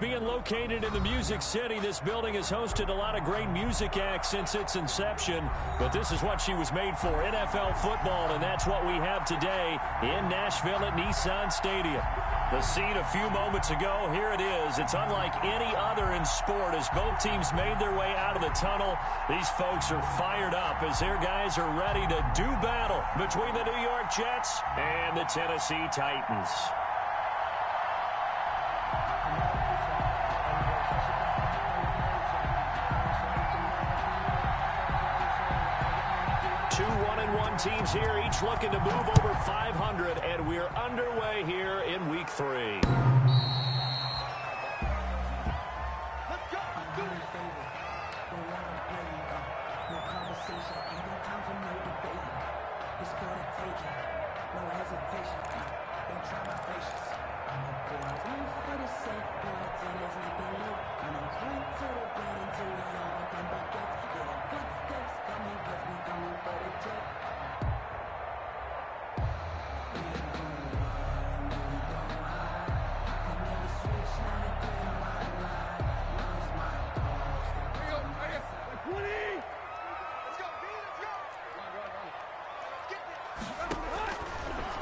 Being located in the Music City, this building has hosted a lot of great music acts since its inception, but this is what she was made for, NFL football, and that's what we have today in Nashville at Nissan Stadium. The scene a few moments ago, here it is. It's unlike any other in sport as both teams made their way out of the tunnel. These folks are fired up as their guys are ready to do battle between the New York Jets and the Tennessee Titans. Two 1-1 teams here, each looking to move over 500, and we're underway here in Week 3.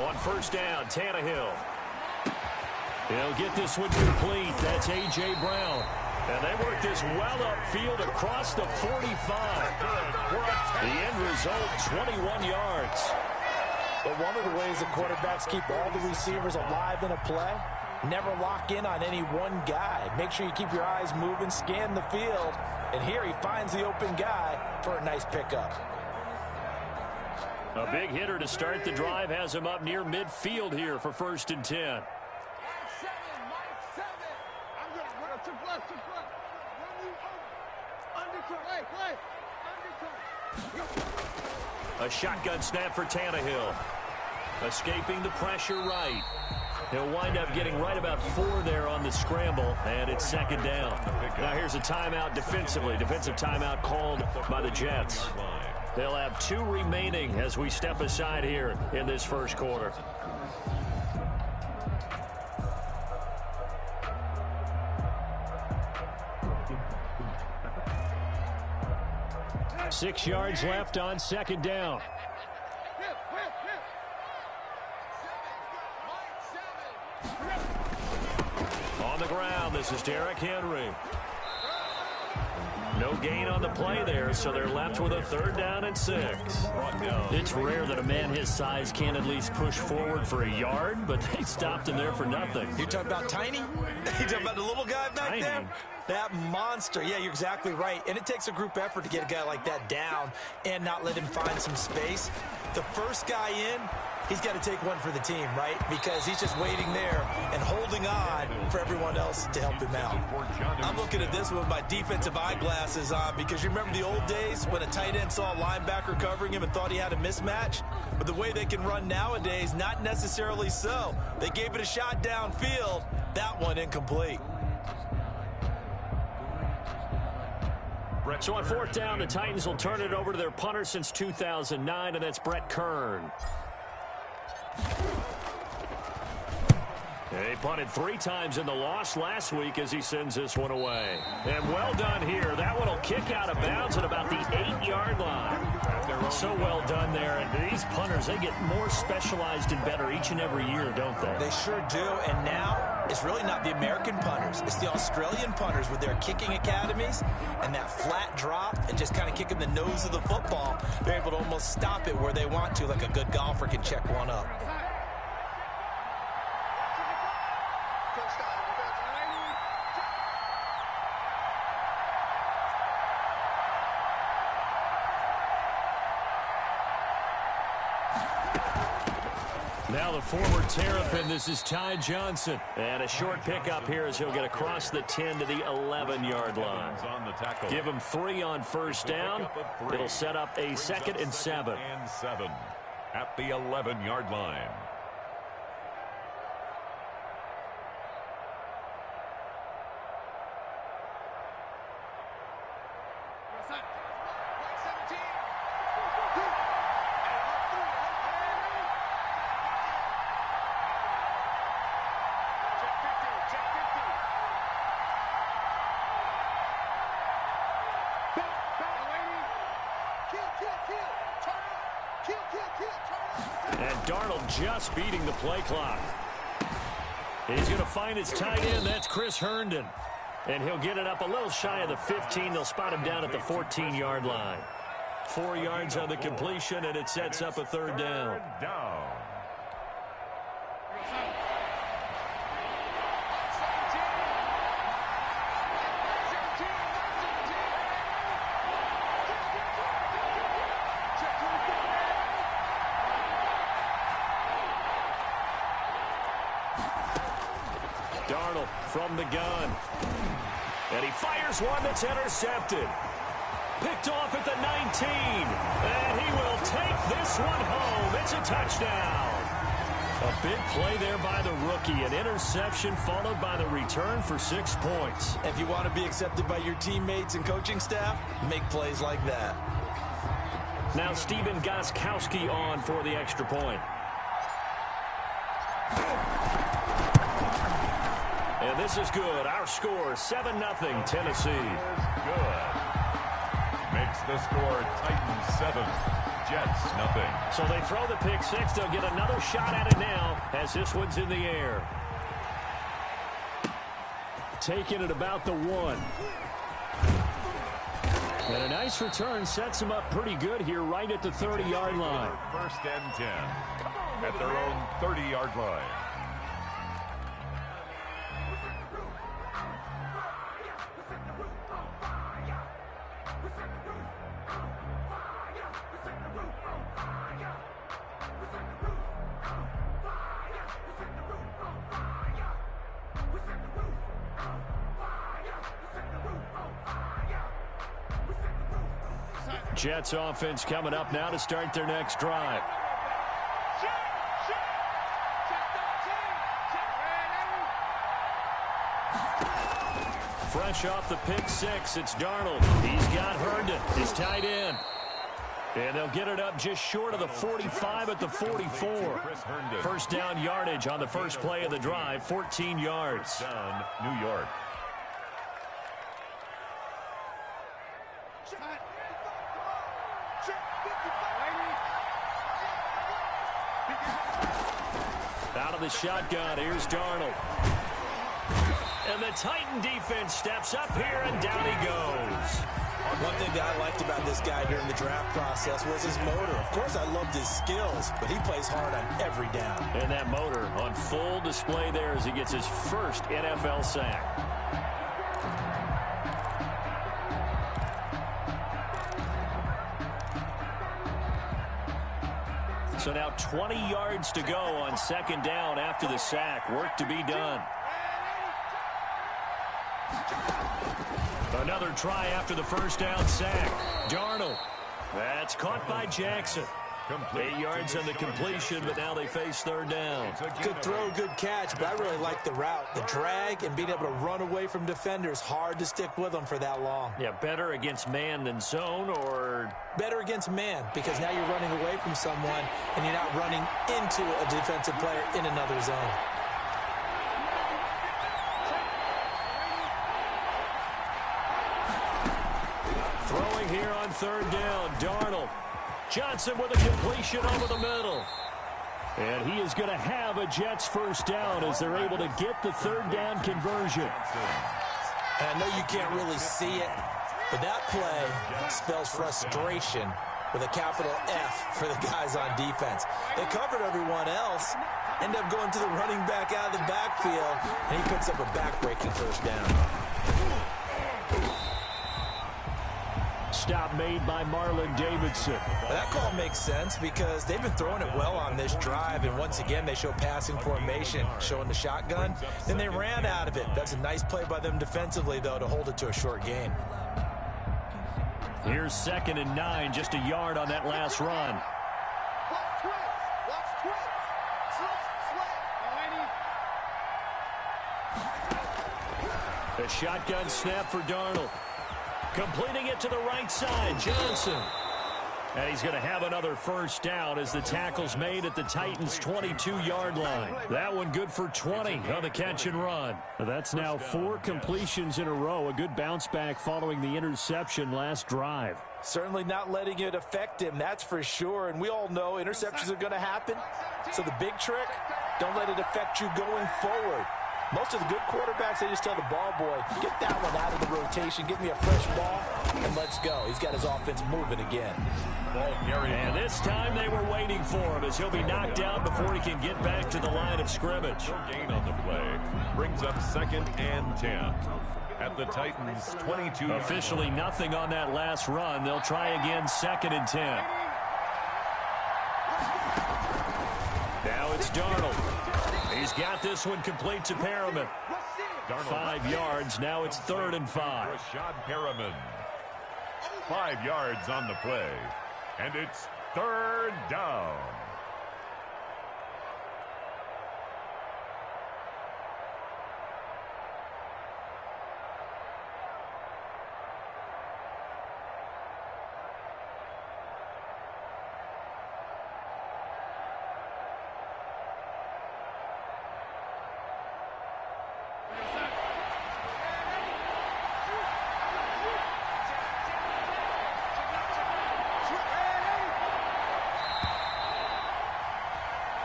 On first down, Tannehill. He'll get this one complete. That's A.J. Brown. And they work this well upfield across the 45. The end result, 21 yards. But one of the ways that quarterbacks keep all the receivers alive in a play, never lock in on any one guy. Make sure you keep your eyes moving, scan the field. And here he finds the open guy for a nice pickup. A big hitter to start the drive has him up near midfield here for 1st and 10. A shotgun snap for Tannehill. Escaping the pressure right. He'll wind up getting right about 4 there on the scramble, and it's 2nd down. Now here's a timeout defensively. Defensive timeout called by the Jets. They'll have 2 remaining as we step aside here in this first quarter. Six yards left on 2nd down. On the ground, this is Derrick Henry. No gain on the play there, so they're left with a 3rd down and 6. It's rare that a man his size can at least push forward for a yard, but they stopped him there for nothing. You talking about tiny? You talking about the little guy back there? That monster. Yeah, you're exactly right. And it takes a group effort to get a guy like that down and not let him find some space. The first guy in, he's got to take one for the team, right? Because he's just waiting there and holding on for everyone else to help him out. I'm looking at this with my defensive eyeglasses on because you remember the old days when a tight end saw a linebacker covering him and thought he had a mismatch? But the way they can run nowadays, not necessarily so. They gave it a shot downfield. That one incomplete. So on 4th down, the Titans will turn it over to their punter since 2009, and that's Brett Kern. They punted 3 times in the loss last week as he sends this one away. And well done here. That one will kick out of bounds at about the 8-yard line. So well done there. And these punters, they get more specialized and better each and every year, don't they? They sure do. And now it's really not the American punters. It's the Australian punters with their kicking academies and that flat drop and just kind of kicking the nose of the football. They're able to almost stop it where they want to, like a good golfer can check one up. Now the former Terrapin, this is Ty Johnson. And a short pickup here as he'll get across the 10 to the 11-yard line. Give him 3 on 1st down. It'll set up a 2nd and 7. At the 11-yard line. Darnold just beating the play clock. He's going to find his tight end. That's Chris Herndon. And he'll get it up a little shy of the 15. They'll spot him down at the 14-yard line. 4 yards on the completion, and it sets up a third down. Darnold from the gun. And he fires one that's intercepted. Picked off at the 19. And he will take this one home. It's a touchdown. A big play there by the rookie. An interception followed by the return for 6 points. If you want to be accepted by your teammates and coaching staff, make plays like that. Now Steven Gostkowski on for the extra point. And this is good. Our score, 7-0 Tennessee. Good. Makes the score Titans 7, Jets 0. So they throw the pick six. They'll get another shot at it now as this one's in the air. Taking it about the 1. And a nice return sets them up pretty good here right at the 30-yard line. 1st and 10 at their own 30-yard line. Jets offense coming up now to start their next drive. Fresh off the pick six, it's Darnold. He's got Herndon, his tight end. And they'll get it up just short of the 45 at the 44. First down yardage on the first play of the drive, 14 yards. Down, New York. Out of the shotgun, here's Darnold. And the Titan defense steps up here, and down he goes. One thing that I liked about this guy during the draft process was his motor. Of course, I loved his skills, but he plays hard on every down. And that motor on full display there as he gets his first NFL sack. So now 20 yards to go on second down after the sack. Work to be done. Another try after the first down sack. Darnold. That's caught by Jackson. 8 yards on the completion, but now they face third down. Good throw, good catch, but I really like the route. The drag and being able to run away from defenders, hard to stick with them for that long. Yeah, better against man than zone, or? Better against man, because now you're running away from someone and you're not running into a defensive player in another zone. Throwing here on third down, Darnold. Johnson with a completion over the middle. And he is going to have a Jets first down as they're able to get the third down conversion. And I know you can't really see it, but that play spells frustration with a capital F for the guys on defense. They covered everyone else, end up going to the running back out of the backfield, and he picks up a back-breaking first down. Stop made by Marlon Davidson. That call makes sense because they've been throwing it well on this drive, and once again they show passing formation, showing the shotgun. Then they ran out of it. That's a nice play by them defensively, though, to hold it to a short gain. Here's 2nd and 9, just a yard on that last run. A shotgun snap for Darnold. Completing it to the right side, Johnson. And he's going to have another first down as the tackle's made at the Titans' 22-yard line. That one good for 20 on the catch and run. That's now 4 completions in a row. A good bounce back following the interception last drive. Certainly not letting it affect him, that's for sure. And we all know interceptions are going to happen. So the big trick, don't let it affect you going forward. Most of the good quarterbacks, they just tell the ball boy, get that one out of the rotation, give me a fresh ball, and let's go. He's got his offense moving again. And this time they were waiting for him as he'll be knocked down before he can get back to the line of scrimmage. No gain on the play. Brings up 2nd and 10. At the Titans' 22. Officially nothing on that last run. They'll try again 2nd and 10. Now it's Darnold. He's got this one complete to Perriman. 5 yards. Now it's 3rd and 5. Rashad Perriman. 5 yards on the play. And it's 3rd down.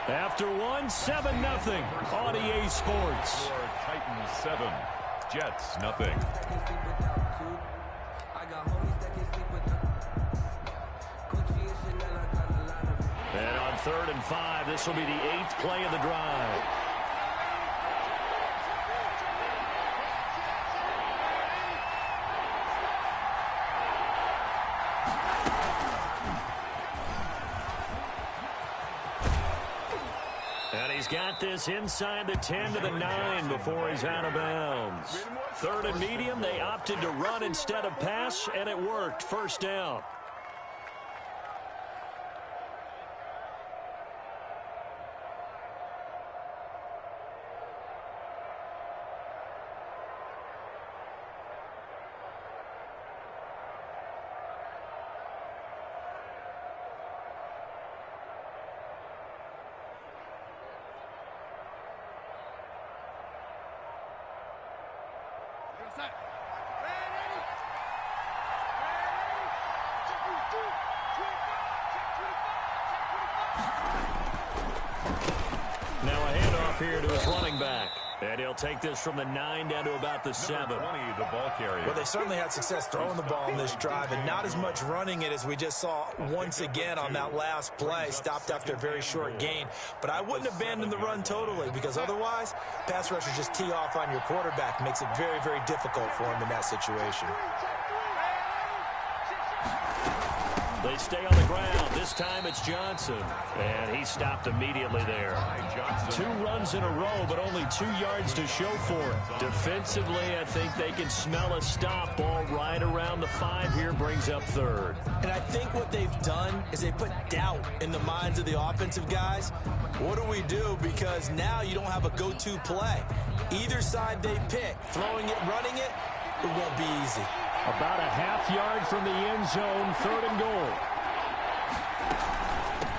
After 7-0 on EA Sports. Titans 7, Jets nothing. And on 3rd and 5, this will be the 8th play of the drive. And he's got this inside the 10 to the 9 before he's out of bounds. 3rd and medium, they opted to run instead of pass, and it worked. First down. Now a handoff here to his running back. And he'll take this from the 9 down to about the 7. 20, the ball carrier. Well, they certainly had success throwing the ball in this drive, and not as much running it as we just saw once again on that last play. Stopped after a very short gain. But I wouldn't abandon the run totally, because otherwise, pass rushers just tee off on your quarterback. Makes it very, very difficult for him in that situation. They stay on the ground. This time it's Johnson. And he stopped immediately there. 2 runs in a row, but only 2 yards to show for it. Defensively, I think they can smell a stop. Ball right around the 5 here, brings up 3rd. And I think what they've done is they put doubt in the minds of the offensive guys. What do we do? Because now you don't have a go-to play. Either side they pick, throwing it, running it, it won't be easy. About a half yard from the end zone, 3rd and goal.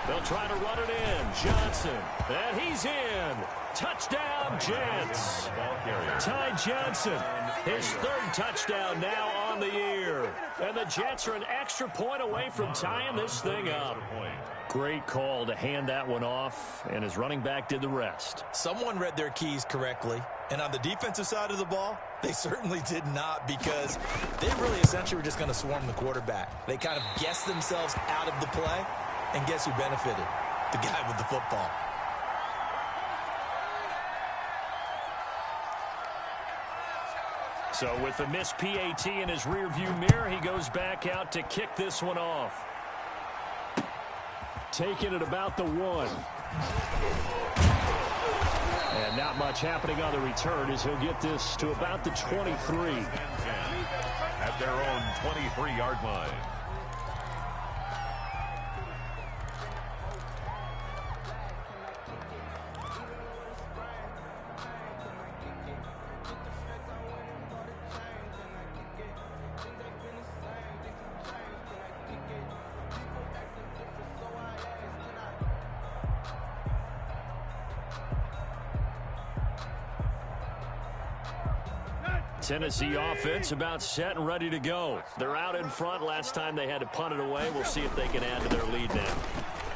They'll try to run it in. Johnson, and he's in. Touchdown, Jets. Ty Johnson, his 3rd touchdown now on the year. And the Jets are an extra point away from tying this thing up. Great call to hand that one off, and his running back did the rest. Someone read their keys correctly, and on the defensive side of the ball, they certainly did not, because they really essentially were just going to swarm the quarterback. They kind of guessed themselves out of the play, and guess who benefited? The guy with the football. So with the missed PAT in his rearview mirror, he goes back out to kick this one off. Taking it about the 1. And not much happening on the return as he'll get this to about the 23. At their own 23-yard line. Tennessee offense about set and ready to go. They're out in front. Last time they had to punt it away. We'll see if they can add to their lead now.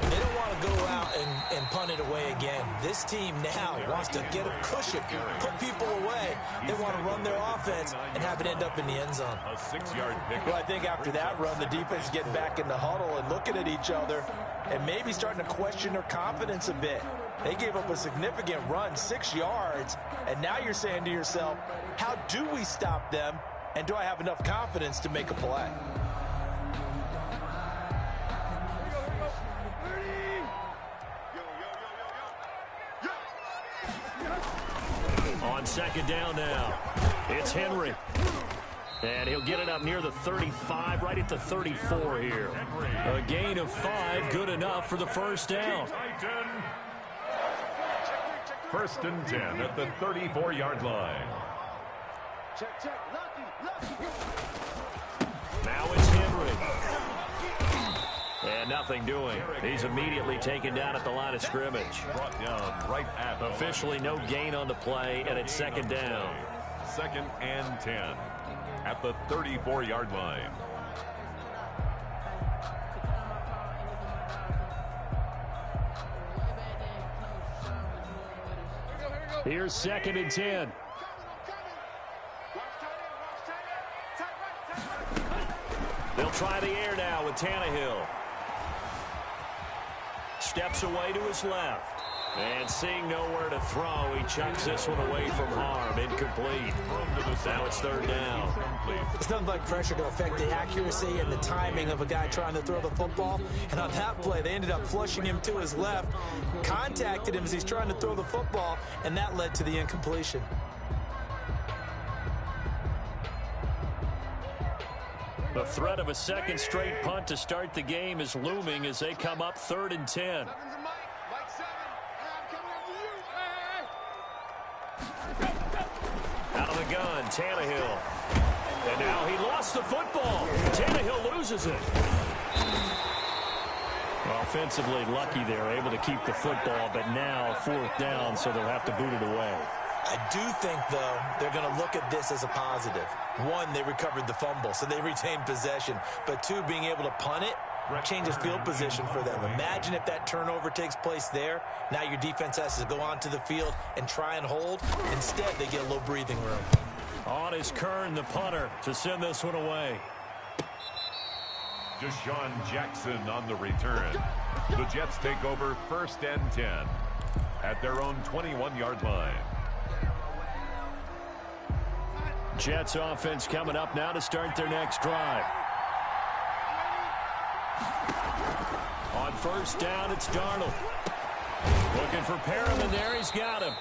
They don't want to go out and punt it away again. This team now wants to get a cushion, put people away. They want to run their offense and have it end up in the end zone. A 6-yard pick. Well, I think after that run, the defense is getting back in the huddle and looking at each other and maybe starting to question their confidence a bit. They gave up a significant run, 6 yards, and now you're saying to yourself, how do we stop them, and do I have enough confidence to make a play? On second down now, it's Henry. And he'll get it up near the 35, right at the 34 here. A gain of 5, good enough for the first down. First and 10 at the 34-yard line. Now it's Henry. And nothing doing. He's immediately taken down at the line of scrimmage. Brought down right at officially no gain on the play, and it's second down. Second and 10 at the 34-yard line. Here's second and 10. They'll try the air now with Tannehill. Steps away to his left. And seeing nowhere to throw, he chucks this one away from harm. Incomplete. Now it's third down. It's nothing like pressure to affect the accuracy and the timing of a guy trying to throw the football. And on that play, they ended up flushing him to his left, contacted him as he's trying to throw the football, and that led to the incompletion. The threat of a second straight punt to start the game is looming as they come up third and 10. Out of the gun, Tannehill. And now he lost the football. Tannehill loses it. Offensively lucky they're able to keep the football, but now fourth down, so they'll have to boot it away. I do think, though, they're going to look at this as a positive. One, they recovered the fumble, so they retained possession. But two, being able to punt it changes field position for them. Imagine if that turnover takes place there. Now your defense has to go onto the field and try and hold. Instead, they get a little breathing room. On is Kern, the punter, to send this one away. Deshaun Jackson on the return. The Jets take over first and 10 at their own 21-yard line. Jets offense coming up now to start their next drive. On first down, it's Darnold. Looking for Perriman there. He's got him.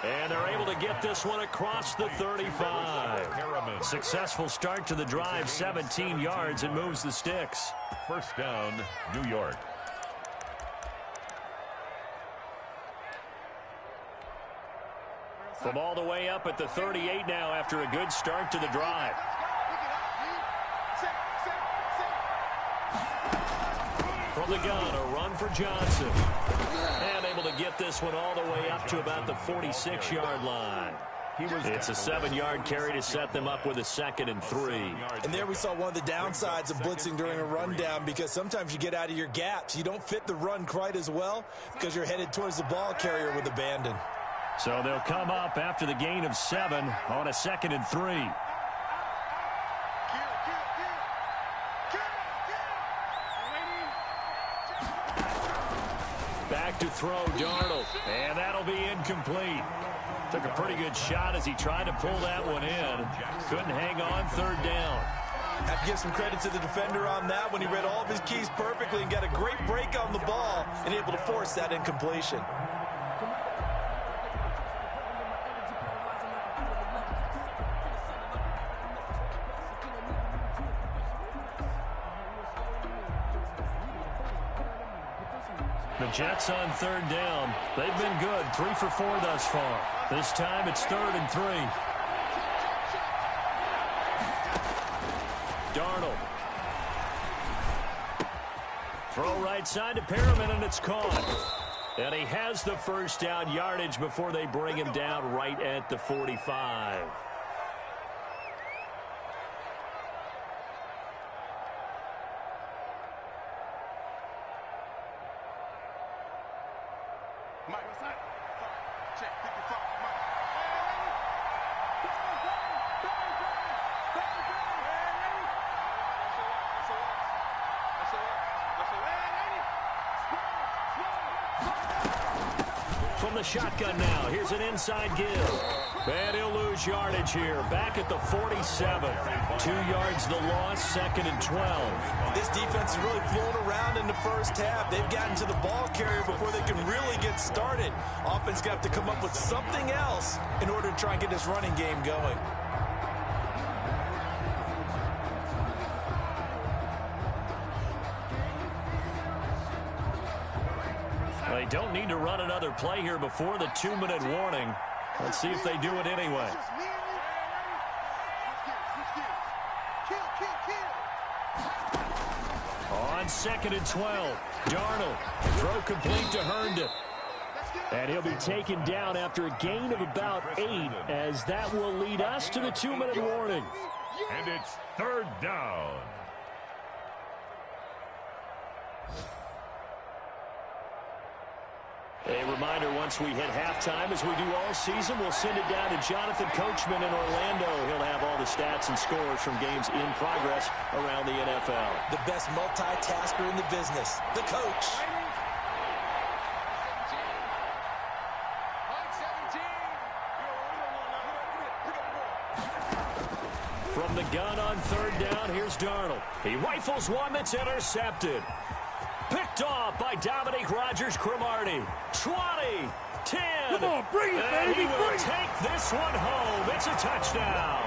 And they're able to get this one across the 35. Successful start to the drive, 17 yards, and moves the sticks. First down, New York. From all the way up at the 38 now after a good start to the drive. From the gun, a run for Johnson. And able to get this one all the way up to about the 46-yard line. It's a 7-yard carry to set them up with a second and 3. And there we saw one of the downsides of blitzing during a rundown, because sometimes you get out of your gaps. You don't fit the run quite as well because you're headed towards the ball carrier with abandon. So they'll come up after the gain of 7 on a second and 3. Back to throw, Darnold. And that'll be incomplete. Took a pretty good shot as he tried to pull that one in. Couldn't hang on, third down. Have to give some credit to the defender on that when he read all of his keys perfectly and got a great break on the ball and able to force that incompletion. The Jets on third down. They've been good, 3 for 4 thus far. This time it's third and 3. Darnold. Throw right side to Perriman, and it's caught. And he has the first down yardage before they bring him down right at the 45. the shotgun now. Here's an inside give. And he'll lose yardage here. Back at the 47. 2 yards the loss, 2nd and 12. This defense is really flown around in the first half. They've gotten to the ball carrier before they can really get started. Offense got to come up with something else in order to try and get this running game going. They don't need to run another play here before the 2-minute warning. Let's see if they do it anyway. On 2nd and 12, Darnold. Throw complete to Herndon. And he'll be taken down after a gain of about 8, as that will lead us to the 2-minute warning. And it's 3rd down. A reminder, once we hit halftime, as we do all season, we'll send it down to Jonathan Coachman in Orlando. He'll have all the stats and scores from games in progress around the NFL. The best multitasker in the business, the coach. From the gun on 3rd down, here's Darnold. He rifles one that's intercepted. Picked off by Dominique Rodgers-Cromartie. 20, 10. Come on, bring it, baby. He will take this one home. It's a touchdown.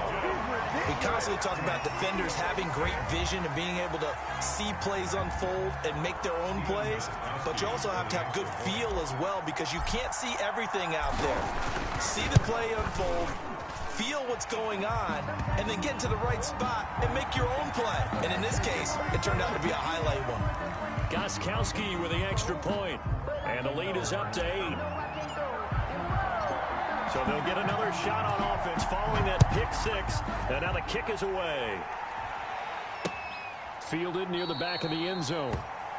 We constantly talk about defenders having great vision and being able to see plays unfold and make their own plays, but you also have to have good feel as well, because you can't see everything out there. See the play unfold, feel what's going on, and then get into the right spot and make your own play. And in this case, it turned out to be a highlight one. Gostkowski with the extra point, and the lead is up to 8. So they'll get another shot on offense following that pick 6, and now the kick is away. Fielded near the back of the end zone,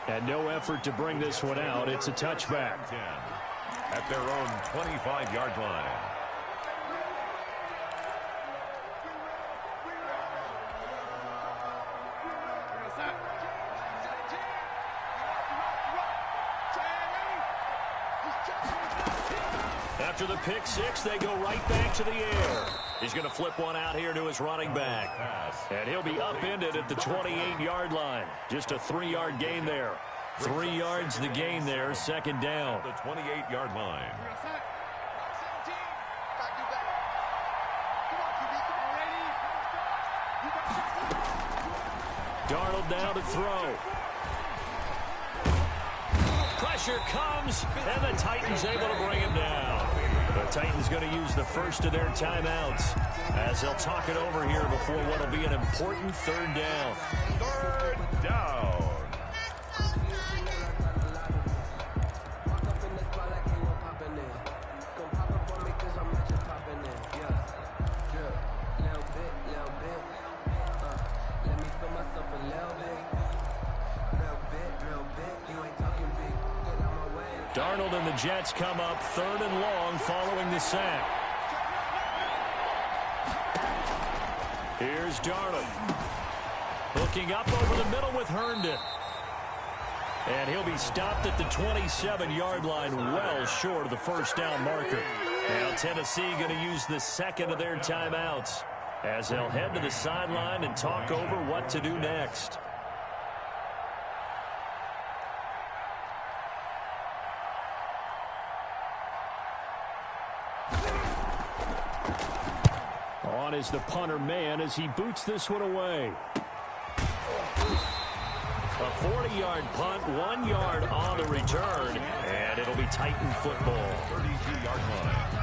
and no effort to bring this one out. It's a touchback. At their own 25-yard line. After the pick 6, they go right back to the air. He's going to flip one out here to his running back. And he'll be upended at the 28-yard line. Just a 3-yard gain there. 3 yards the gain there, 2nd down. The 28-yard line. Darnold now to throw. Pressure comes, and the Titans able to bring him down. The Titans going to use the first of their timeouts as they'll talk it over here before what will be an important 3rd down. 3rd down. Darnold and the Jets come up 3rd and long following the sack. Here's Darnold. Hooking up over the middle with Herndon. And he'll be stopped at the 27-yard line, well short of the 1st down marker. Now Tennessee going to use the 2nd of their timeouts as they'll head to the sideline and talk over what to do next. On is the punter man as he boots this one away. A 40-yard punt, 1 yard on the return, and it'll be Titan football. 32-yard line.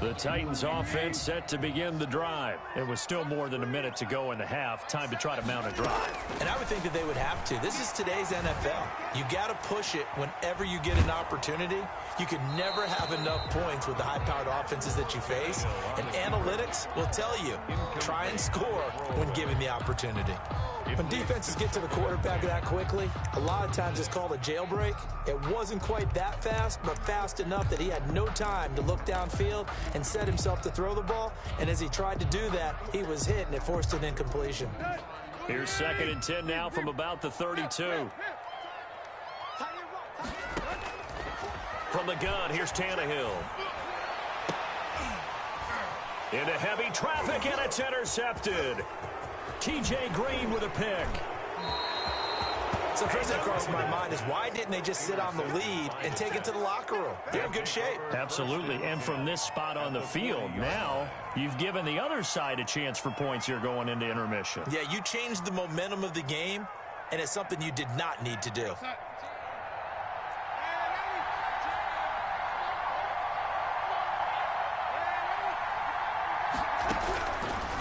The Titans offense set to begin the drive. It was still more than a minute to go in the half. Time to try to mount a drive. And I would think that they would have to. This is today's NFL. You got to push it whenever you get an opportunity. You can never have enough points with the high-powered offenses that you face. And analytics will tell you, try and score when given the opportunity. When defenses get to the quarterback that quickly, a lot of times it's called a jailbreak. It wasn't quite that fast, but fast enough that he had no time to look downfield and set himself to throw the ball. And as he tried to do that, he was hit, and it forced an incompletion. Here's 2nd and 10 now from about the 32. From the gun, here's Tannehill. Into heavy traffic, and it's intercepted. T.J. Green with a pick. So first thing across my mind is, why didn't they just sit on the lead and take it to the locker room? They're in good shape. Absolutely, and from this spot on the field, now you've given the other side a chance for points here going into intermission. Yeah, you changed the momentum of the game, and it's something you did not need to do.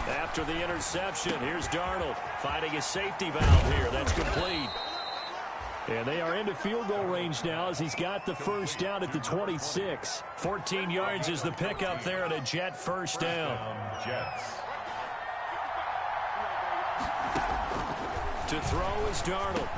After the interception, here's Darnold finding a safety valve here. That's complete. And they are into field goal range now as he's got the first down at the 26. 14 yards is the pickup there, and a Jet first down. Jets. To throw is Darnold.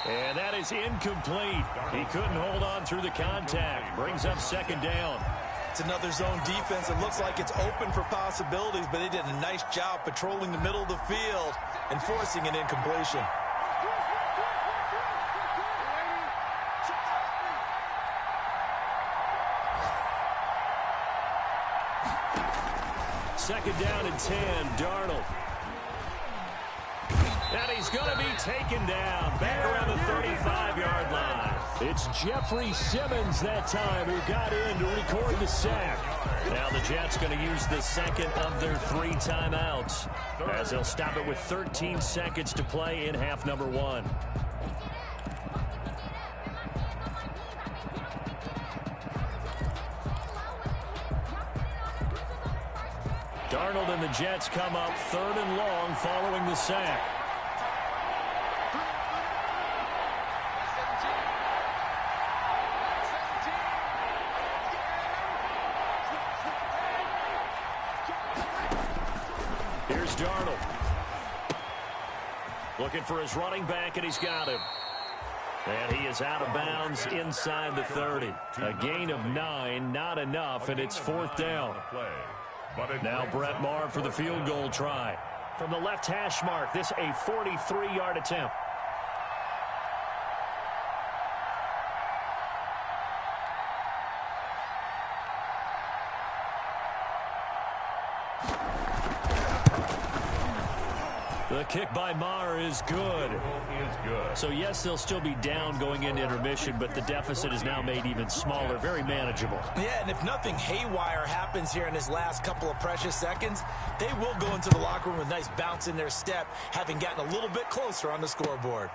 And that is incomplete. He couldn't hold on through the contact. Brings up 2nd down. It's another zone defense. It looks like it's open for possibilities, but they did a nice job patrolling the middle of the field and forcing an incompletion. Second down and 10, Darnold. And he's going to be taken down back around the 35-yard line. It's Jeffrey Simmons that time who got in to record the sack. Now the Jets going to use the second of their 3 timeouts as they'll stop it with 13 seconds to play in half number 1. Darnold and the Jets come up 3rd and long following the sack. Here's Darnold. Looking for his running back, and he's got him. And he is out of bounds inside the 30. A gain of 9, not enough, and it's 4th down. Now Brett Maher for the field goal try. From the left hash mark, this a 43-yard attempt. The kick by Maher is good. So, yes, they'll still be down going into intermission, but the deficit is now made even smaller, very manageable. Yeah, and if nothing haywire happens here in his last couple of precious seconds, they will go into the locker room with a nice bounce in their step, having gotten a little bit closer on the scoreboard.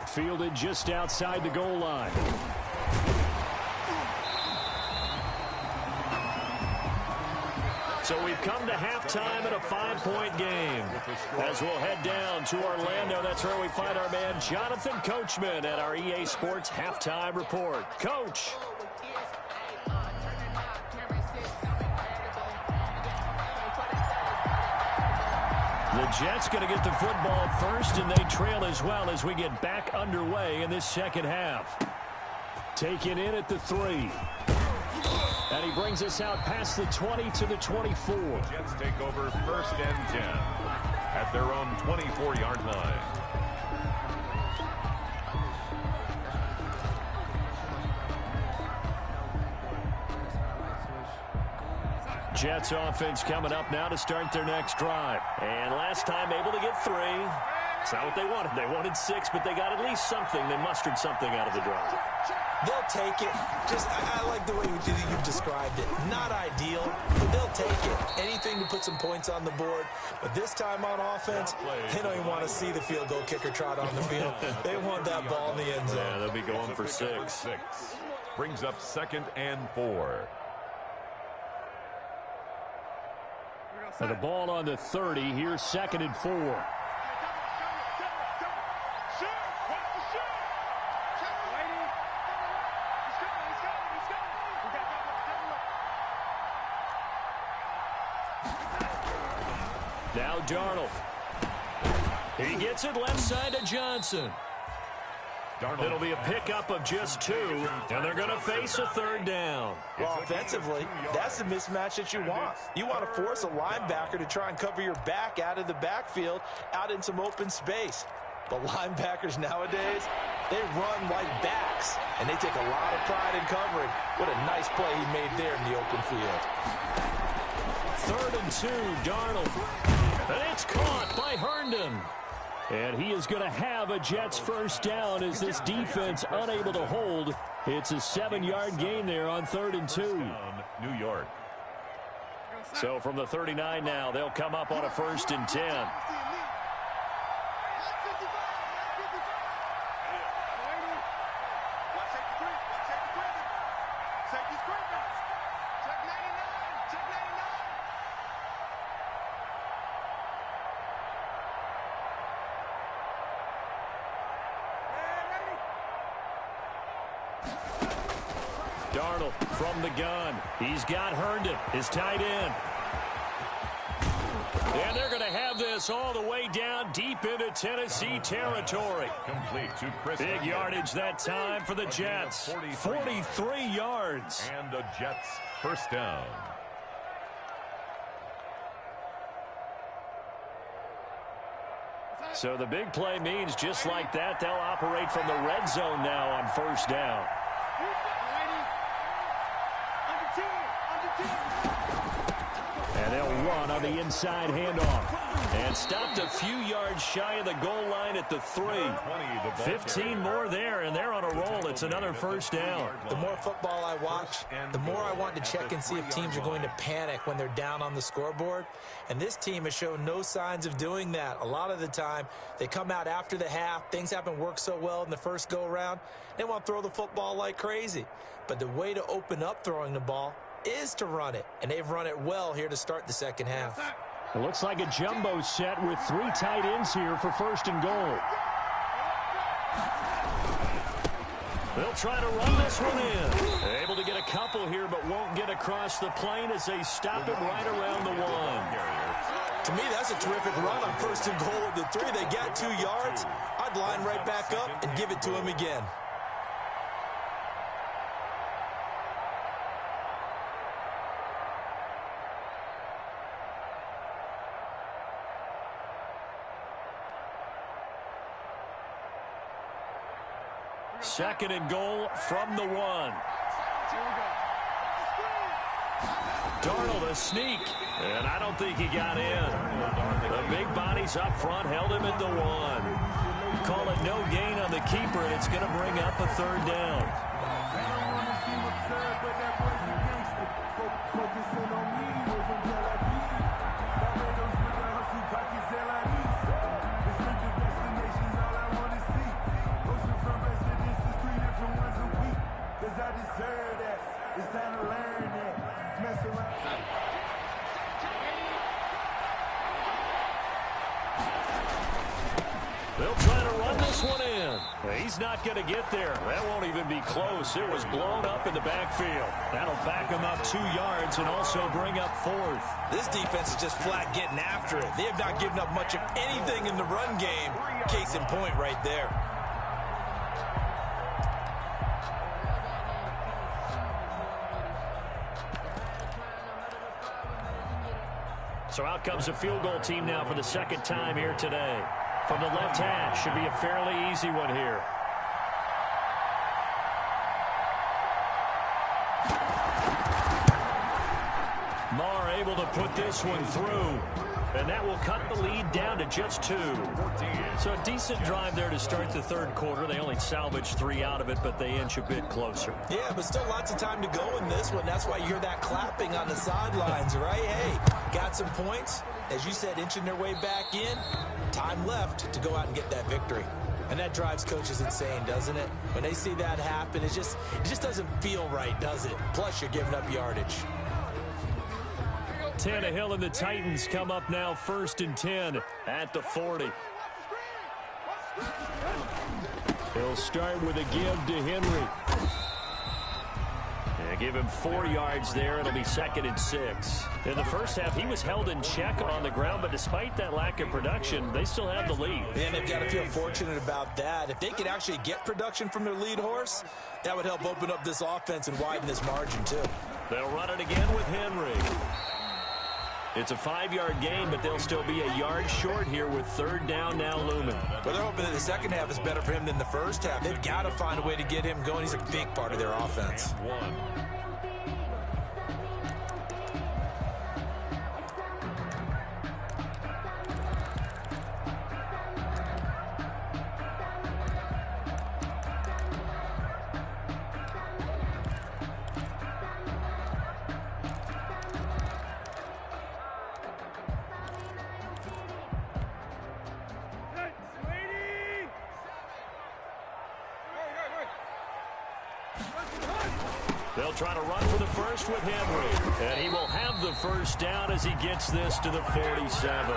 Fielded just outside the goal line. So we've come to halftime in a 5-point game. As we'll head down to Orlando, that's where we find our man Jonathan Coachman at our EA Sports Halftime Report. Coach. The Jets going to get the football first, and they trail as well as we get back underway in this second half. Taken in at the 3. And he brings us out past the 20 to the 24. The Jets take over 1st and 10 at their own 24-yard line. Jets offense coming up now to start their next drive. And last time able to get 3. It's not what they wanted. They wanted 6, but they got at least something. They mustered something out of the drive. They'll take it. I like the way you've described it. Not ideal, but they'll take it. Anything to put some points on the board. But this time on offense, they don't even want to see the field goal kicker trot on the field. They want that ball in the end zone. Yeah, they'll be going for 6. Brings up 2nd and 4. And the ball on the 30. Here's 2nd and 4. Now Darnold. He gets it left side to Johnson. It'll be a pickup of just 2, and they're going to face a third down. Well, offensively, that's the mismatch that you want. You want to force a linebacker to try and cover your back out of the backfield, out in some open space. But linebackers nowadays, they run like backs, and they take a lot of pride in covering. What a nice play he made there in the open field. 3rd and 2, Darnold. And it's caught by Herndon. And he is going to have a Jets first down as this defense unable to hold. It's a 7-yard gain there on 3rd and 2. New York. So from the 39 now, they'll come up on a 1st and 10. Darnold from the gun. He's got Herndon, his tight end. And they're going to have this all the way down deep into Tennessee territory. Complete to Chris. Big yardage that time for the Jets. 43 yards. And the Jets first down. So the big play means just like that, they'll operate from the red zone now on 1st down. And they'll run on the inside handoff. And stopped a few yards shy of the goal line at the 3. 15 more there, and they're on a roll. It's another 1st down. The more football I watch, the more I want to check and see if teams are going to panic when they're down on the scoreboard. And this team has shown no signs of doing that. A lot of the time, they come out after the half. Things haven't worked so well in the first go-around. They want to throw the football like crazy. But the way to open up throwing the ball is to run it. And they've run it well here to start the second half. It looks like a jumbo set with 3 tight ends here for 1st and goal. They'll try to run this one in. Able to get a couple here, but won't get across the plane as they stop it right around the 1. To me, that's a terrific run on 1st and goal of the 3. They got 2 yards. I'd line right back up and give it to him again. Second and goal from the 1. Darnold a sneak, and I don't think he got in. The big bodies up front held him at the 1. Call it no gain on the keeper, and it's going to bring up a 3rd down. They'll try to run this one in. He's not going to get there. That won't even be close. It was blown up in the backfield. That'll back him up 2 yards and also bring up 4th. This defense is just flat getting after it. They have not given up much of anything in the run game. Case in point right there. So out comes a field goal team now for the 2nd time here today. From the left hash, should be a fairly easy one here. Marr able to put this one through. And that will cut the lead down to just 2. So a decent drive there to start the 3rd quarter. They only salvaged 3 out of it, but they inch a bit closer. Yeah, but still lots of time to go in this one. That's why you hear that clapping on the sidelines, right? Hey, got some points. As you said, inching their way back in. Time left to go out and get that victory. And that drives coaches insane, doesn't it? When they see that happen, it just doesn't feel right, does it? Plus, you're giving up yardage. Tannehill and the Titans come up now 1st and 10 at the 40. He'll start with a give to Henry. And give him 4 yards there. It'll be 2nd and 6. In the first half, he was held in check on the ground, but despite that lack of production, they still have the lead. And they've got to feel fortunate about that. If they could actually get production from their lead horse, that would help open up this offense and widen this margin, too. They'll run it again with Henry. It's a 5-yard gain, but they'll still be a yard short here with 3rd down now looming. Well, they're hoping that the second half is better for him than the first half. They've got to find a way to get him going. He's a big part of their offense. They'll try to run for the first with Henry. And he will have the first down as he gets this to the 47.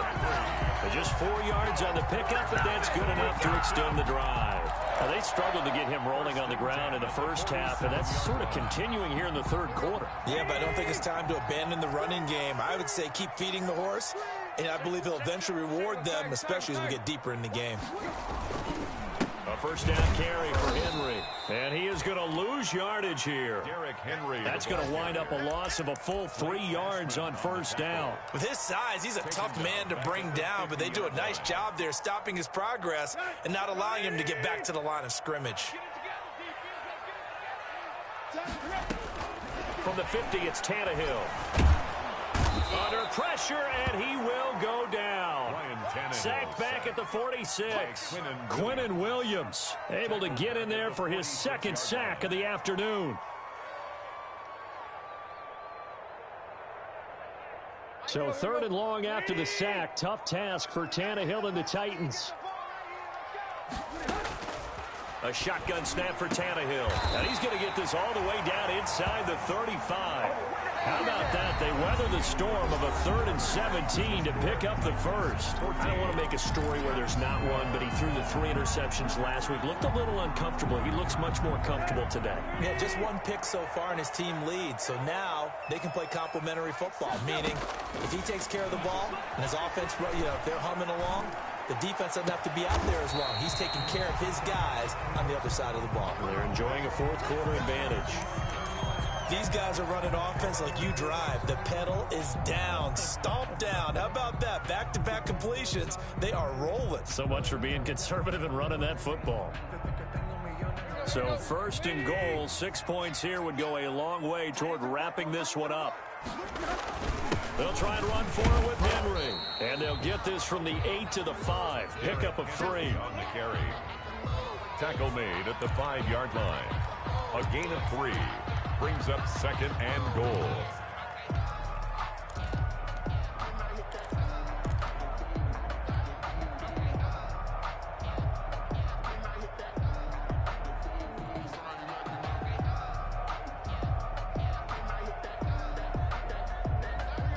Just 4 yards on the pickup, but that's good enough to extend the drive. Now, they struggled to get him rolling on the ground in the first half, and that's sort of continuing here in the 3rd quarter. Yeah, but I don't think it's time to abandon the running game. I would say keep feeding the horse, and I believe he'll eventually reward them, especially as we get deeper in the game. A first down carry for Henry. And he is going to lose yardage here. That's going to wind up a loss of a full 3 yards on first down. With his size, he's a tough man to bring down, but they do a nice job there stopping his progress and not allowing him to get back to the line of scrimmage. From the 50, it's Tannehill. Under pressure, and he will go down. Sacked back at the 46. Quinnen Williams able to get in there for his 2nd sack of the afternoon. So 3rd and long after the sack. Tough task for Tannehill and the Titans. A shotgun snap for Tannehill. And he's going to get this all the way down inside the 35. How about that? They weather the storm of a 3rd and 17 to pick up the first. I don't want to make a story where there's not one, but he threw the 3 interceptions last week. Looked a little uncomfortable. He looks much more comfortable today. Yeah, just 1 pick so far and his team leads. So now they can play complementary football, meaning if he takes care of the ball and his offense, if they're humming along, the defense doesn't have to be out there as long. He's taking care of his guys on the other side of the ball. They're enjoying a 4th quarter advantage. These guys are running offense like you drive. The pedal is down, stomped down. How about that? Back-to-back completions. They are rolling. So much for being conservative and running that football. So 1st and goal, 6 points here would go a long way toward wrapping this one up. They'll try and run for it with Henry. And they'll get this from the 8 to the 5. Pickup of 3. On the carry. Tackle made at the 5-yard line. A gain of 3. Brings up 2nd and goal.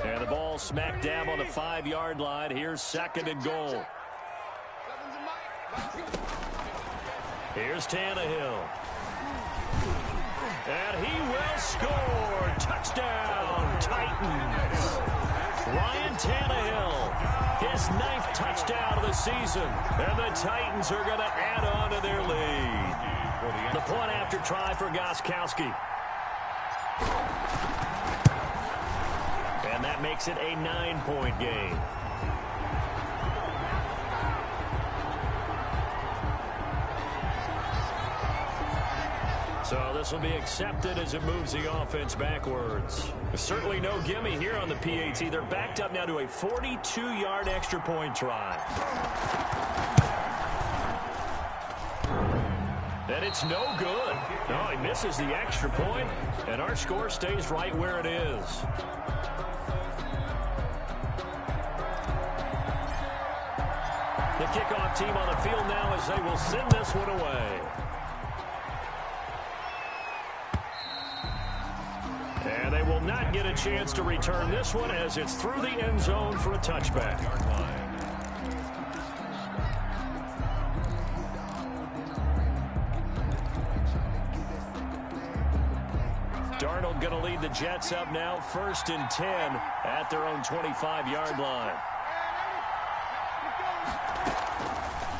And the ball smack dab on the 5-yard line. Here's 2nd and goal. Here's Tannehill. And he will score. Touchdown, Titans. Ryan Tannehill, his 9th touchdown of the season. And the Titans are going to add on to their lead. The point after try for Gostkowski. And that makes it a 9-point game. So this will be accepted as it moves the offense backwards. Certainly no gimme here on the PAT. They're backed up now to a 42-yard extra point try. And it's no good. No, he misses the extra point, and our score stays right where it is. The kickoff team on the field now as they will send this one away. And they will not get a chance to return this one as it's through the end zone for a touchback. Darnold going lead the Jets up now 1st and 10 at their own 25-yard line.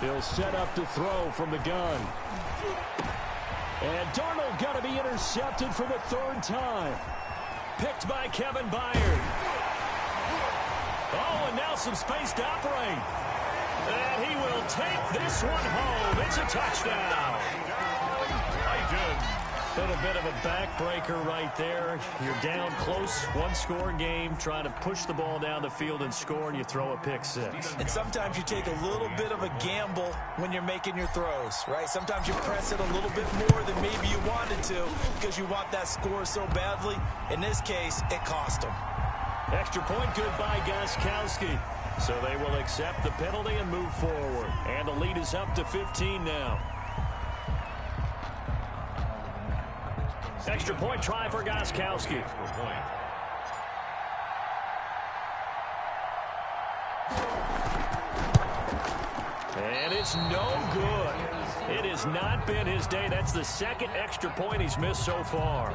He'll set up to throw from the gun. And Darnold got to be intercepted for the 3rd time. Picked by Kevin Byard. Oh, and now some space to operate. And he will take this one home. It's a touchdown. Been a bit of a backbreaker right there. You're down close, one-score game, trying to push the ball down the field and score, and you throw a pick six. And sometimes you take a little bit of a gamble when you're making your throws, right? Sometimes you press it a little bit more than maybe you wanted to because you want that score so badly. In this case, it cost them. Extra point good by Gostkowski. So they will accept the penalty and move forward. And the lead is up to 15 now. Extra point try for Gostkowski. And it's no good. It has not been his day. That's the 2nd extra point he's missed so far.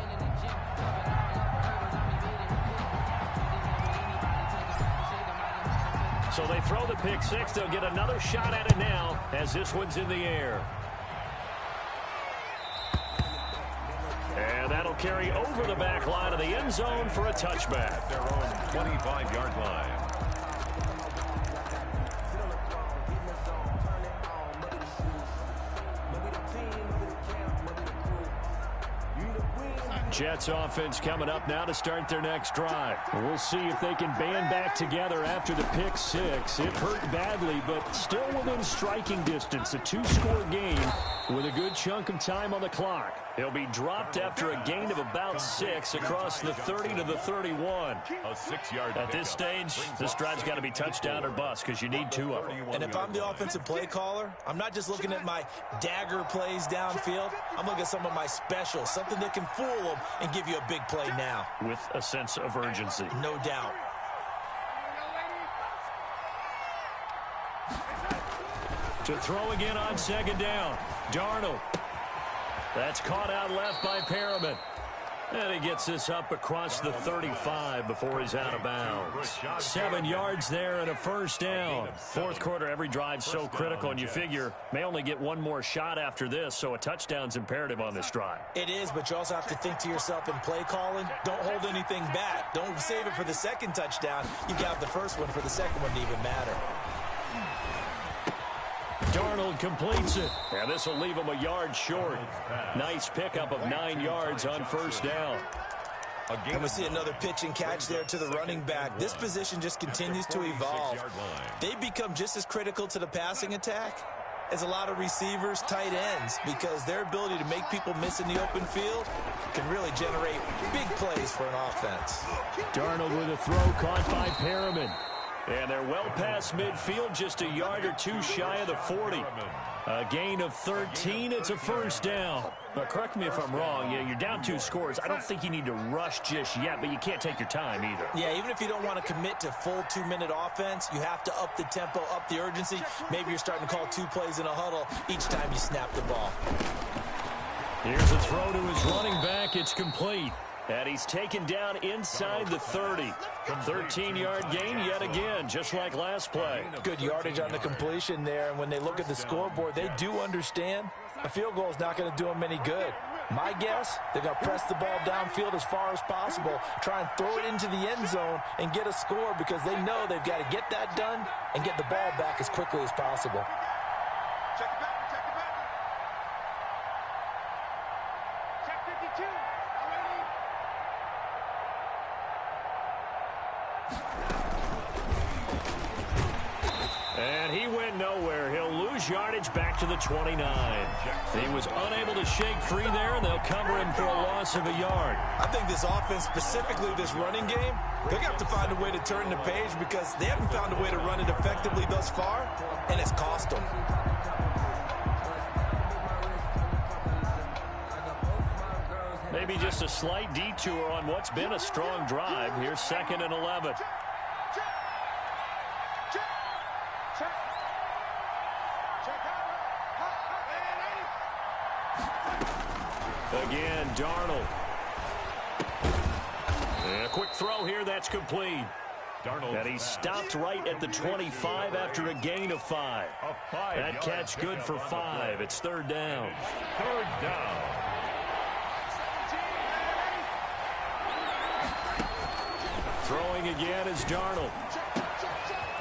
So they throw the pick six. They'll get another shot at it now as this one's in the air. And that'll carry over the back line of the end zone for a touchback. Their own 25-yard line. Jets offense coming up now to start their next drive. We'll see if they can band back together after the pick six. It hurt badly, but still within striking distance. A 2-score game with a good chunk of time on the clock. He'll be dropped after a gain of about 6 across the 30 to the 31. A 6-yard At this stage, this drive's got to be touchdown or bust because you need 2 of them. And if I'm the offensive play caller, I'm not just looking at my dagger plays downfield. I'm looking at some of my specials, something that can fool them and give you a big play now. With a sense of urgency. No doubt. To throw again on 2nd down. Darnold. That's caught out left by Perriman. And he gets this up across the 35 before he's out of bounds. 7 yards there and a 1st down. 4th quarter, every drive's so critical, and you figure may only get one more shot after this, so a touchdown's imperative on this drive. It is, but you also have to think to yourself in play calling, don't hold anything back. Don't save it for the 2nd touchdown. You got the 1st one for the 2nd one to even matter. Darnold completes it. And this will leave him a yard short. Nice pickup of 9 yards on 1st down. And we see another pitch and catch there to the running back. This position just continues to evolve. They become just as critical to the passing attack as a lot of receivers, tight ends, because their ability to make people miss in the open field can really generate big plays for an offense. Darnold with a throw caught by Perriman. And they're well past midfield, just a yard or 2 shy of the 40. A gain of 13. It's a 1st down. But correct me if I'm wrong. Yeah, you're down 2 scores. I don't think you need to rush just yet, but you can't take your time either. Yeah, even if you don't want to commit to full 2-minute offense, you have to up the tempo, up the urgency. Maybe you're starting to call 2 plays in a huddle each time you snap the ball. Here's a throw to his running back. It's complete. And he's taken down inside the 30. 13-yard gain yet again, just like last play. Good yardage on the completion there, and when they look at the scoreboard, they do understand a field goal is not going to do them any good. My guess, they're going to press the ball downfield as far as possible, try and throw it into the end zone and get a score because they know they've got to get that done and get the ball back as quickly as possible. Check it back, check it back. Check 52. And he went nowhere. He'll lose yardage back to the 29. He was unable to shake free there, and they'll cover him for a loss of a yard. I think this offense, specifically this running game, they're going to have to find a way to turn the page because they haven't found a way to run it effectively thus far, and it's cost them. Maybe just a slight detour on what's been a strong drive. Here's 2nd and 11. Again, Darnold. And a quick throw here, that's complete. And he stopped right at the 25 after a gain of 5. That catch good for 5. It's third down. Third down. Throwing again is Darnold.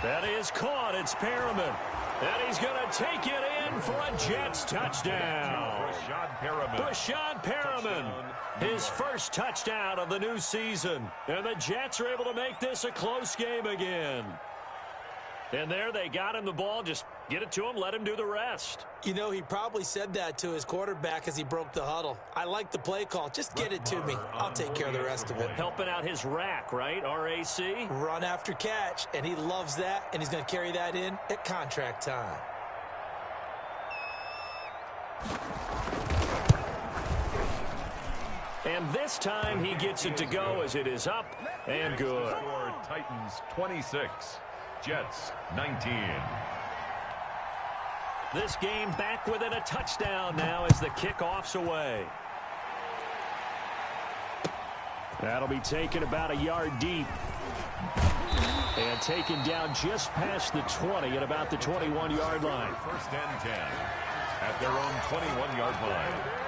That is caught. It's Perriman. And he's going to take it in for a Jets touchdown. Rashad Perriman, his first touchdown of the new season. And the Jets are able to make this a close game again. And there they got him the ball. Just get it to him, let him do the rest. You know, he probably said that to his quarterback as he broke the huddle. I like the play call. Just get it to me. I'll take care of the rest of it. Helping out his rack, right? RAC? Run after catch, and he loves that, and he's going to carry that in at contract time. And this time he gets it to go as it is up and good. Titans 26, Jets 19. This game back within a touchdown now as the kickoff's away. That'll be taken about a yard deep. And taken down just past the 20 at about the 21-yard line. First and 10 at their own 21-yard line.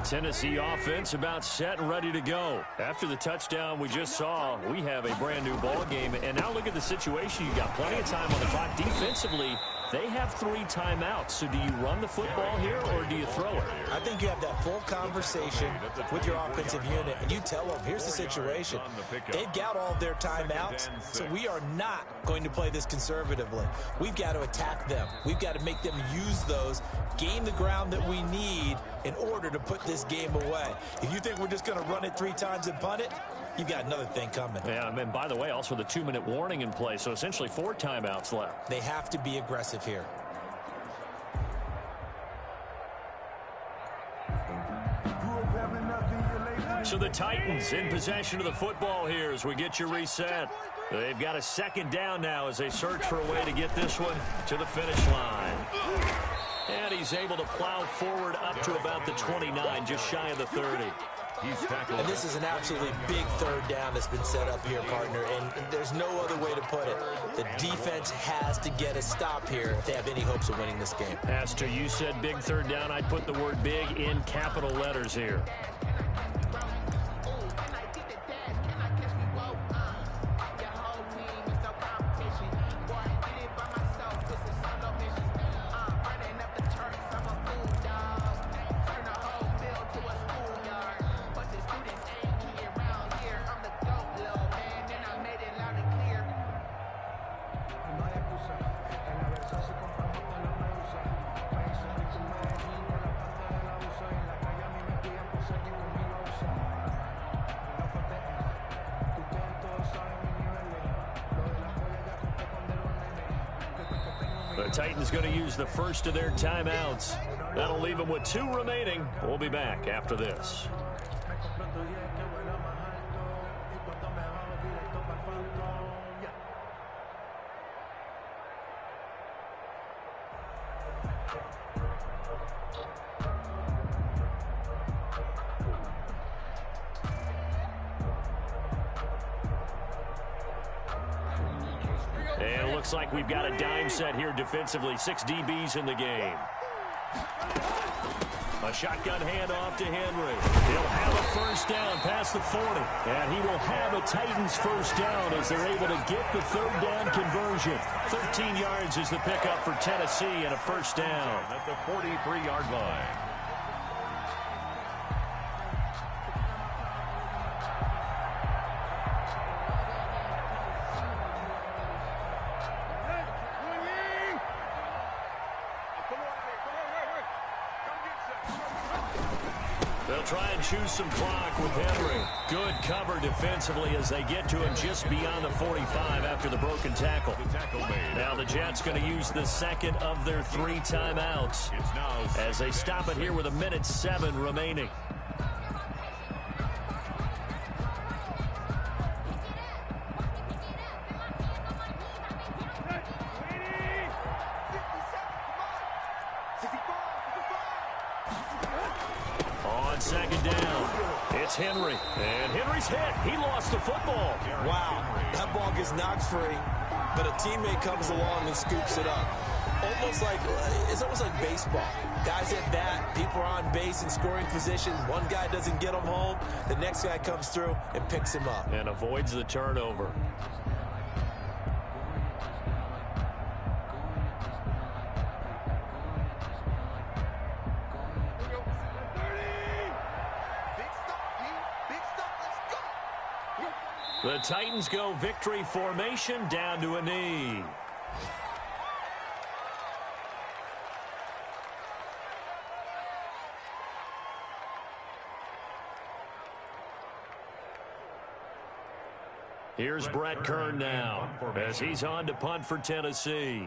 Tennessee offense about set and ready to go. After the touchdown we just saw, we have a brand new ball game. And now look at the situation. You got plenty of time on the clock. Defensively, they have 3 timeouts. So do you run the football here or do you throw it? I think you have that full conversation with your offensive unit, and you tell them, here's the situation. They've got all their timeouts, so we are not going to play this conservatively. We've got to attack them. We've got to make them use those, gain the ground that we need in order to put this game away. If you think we're just going to run it 3 times and punt it, you've got another thing coming. Yeah, and by the way, also the 2-minute warning in play, so essentially 4 timeouts left. They have to be aggressive here. So the Titans in possession of the football here as we get you reset. They've got a second down now as they search for a way to get this one to the finish line. And he's able to plow forward up to about the 29, just shy of the 30. And this is an absolutely big third down that's been set up here, partner, and there's no other way to put it. The defense has to get a stop here if they have any hopes of winning this game. Pastor, you said big third down. I'd put the word big in capital letters here. The Titans going to use the first of their timeouts. That'll leave them with 2 remaining. We'll be back after this. And it looks like we've got a dime set here defensively. 6 DBs in the game. A shotgun handoff to Henry. He'll have a first down past the 40. And he will have a Titans first down as they're able to get the third down conversion. 13 yards is the pickup for Tennessee and a first down. At the 43-yard line. They'll try and choose some clock with Henry. Good cover defensively as they get to him just beyond the 45 after the broken tackle. Now the Jets going to use the second of their 3 timeouts as they stop it here with 1:07 remaining. second down. It's Henry, and Henry's hit. He lost the football. Wow, that ball gets knocked free, but a teammate comes along and scoops it up. It's almost like baseball. Guys at bat, people are on base in scoring position. One guy doesn't get him home. The next guy comes through and picks him up. And avoids the turnover. The Titans go victory formation down to a knee. Here's Brett Kern now as he's on to punt for Tennessee.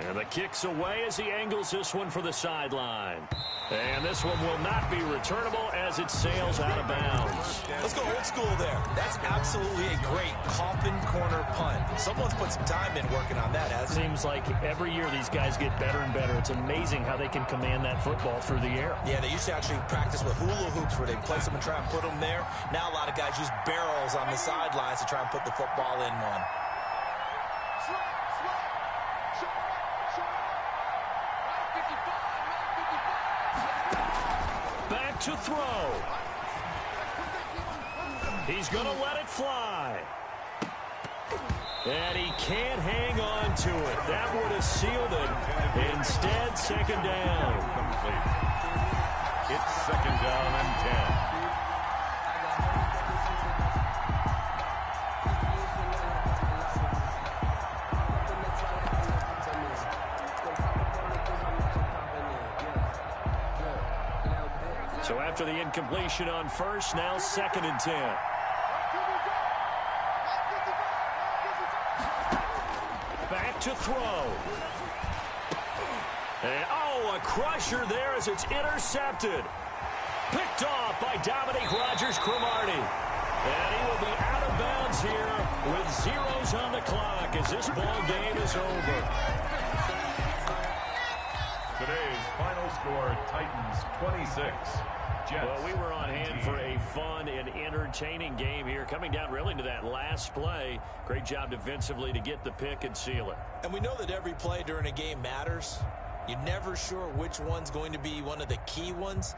And the kick's away as he angles this one for the sideline. And this one will not be returnable as it sails out of bounds. Let's go old school there. That's absolutely a great coffin corner punt. Someone's put some time in working on that, hasn't it? Seems like every year these guys get better and better. It's amazing how they can command that football through the air. Yeah, they used to actually practice with hula hoops where they place them and try and put them there. Now a lot of guys use barrels on the sidelines to try and put the football in one. Back to throw. He's going to let it fly. And he can't hang on to it. That would have sealed it. Instead, second down. It's second down and 10. So after the incompletion on first, now second and 10. Back to throw. And, a crusher there as it's intercepted. Picked off by Dominique Rodgers-Cromartie. And he will be out of bounds here with zeros on the clock as this ball game is over. Today's final score, Titans 26. Jets. Well, we were on hand for a fun and entertaining game here. Coming down really to that last play. Great job defensively to get the pick and seal it. And we know that every play during a game matters. You're never sure which one's going to be one of the key ones.